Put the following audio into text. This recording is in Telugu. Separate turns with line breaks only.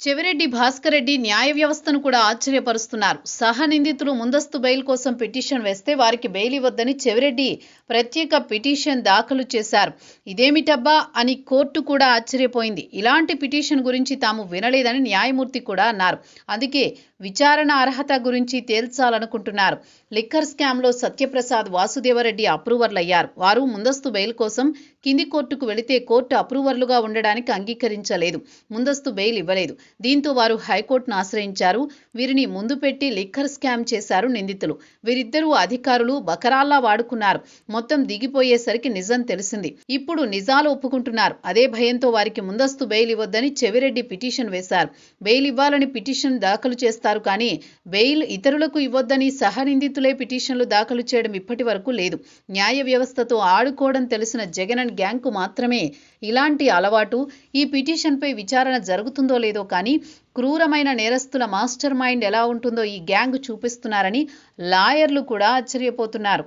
చెవిరెడ్డి భాస్కర్ రెడ్డి న్యాయ వ్యవస్థను కూడా ఆశ్చర్యపరుస్తున్నారు. సహనిందితులు ముందస్తు బెయిల్ కోసం పిటిషన్ వేస్తే వారికి బెయిల్ ఇవ్వొద్దని చెవిరెడ్డి ప్రత్యేక పిటిషన్ దాఖలు చేశారు. ఇదేమిటబ్బా అని కోర్టు కూడా ఆశ్చర్యపోయింది. ఇలాంటి పిటిషన్ గురించి తాము వినలేదని న్యాయమూర్తి కూడా అన్నారు. అందుకే విచారణ అర్హత గురించి తేల్చాలనుకుంటున్నారు. లిక్కర్ స్కామ్లో సత్యప్రసాద్, వాసుదేవరెడ్డి అప్రూవర్లయ్యారు. వారు ముందస్తు బెయిల్ కోసం కింది కోర్టుకు వెళితే కోర్టు అప్రూవర్లుగా ఉండడానికి అంగీకరించలేదు, ముందస్తు బెయిల్ ఇవ్వలేదు. దీంతో వారు హైకోర్టును ఆశ్రయించారు. వీరిని ముందు పెట్టి లిక్కర్ స్కామ్ చేశారు నిందితులు. వీరిద్దరూ అధికారులు బకరాల్లా వాడుకున్నారు. మొత్తం దిగిపోయేసరికి నిజం తెలిసింది. ఇప్పుడు నిజాలు ఒప్పుకుంటున్నారు. అదే భయంతో వారికి ముందస్తు బెయిల్ ఇవ్వొద్దని చెవిరెడ్డి పిటిషన్ వేశారు. బెయిల్ ఇవ్వాలని పిటిషన్ దాఖలు చేస్తారు కానీ బెయిల్ ఇతరులకు ఇవ్వొద్దని సహనిందితులే పిటిషన్లు దాఖలు చేయడం ఇప్పటి వరకు లేదు. న్యాయ వ్యవస్థతో ఆడుకోవడం తెలిసిన జగన్ అండ్ గ్యాంగ్కు మాత్రమే ఇలాంటి అలవాటు. ఈ పిటిషన్పై విచారణ జరుగుతుందో లేదో కానీ క్రూరమైన నేరస్తుల మాస్టర్ మైండ్ ఎలా ఉంటుందో ఈ గ్యాంగ్ చూపిస్తున్నారని లాయర్లు కూడా ఆశ్చర్యపోతున్నారు.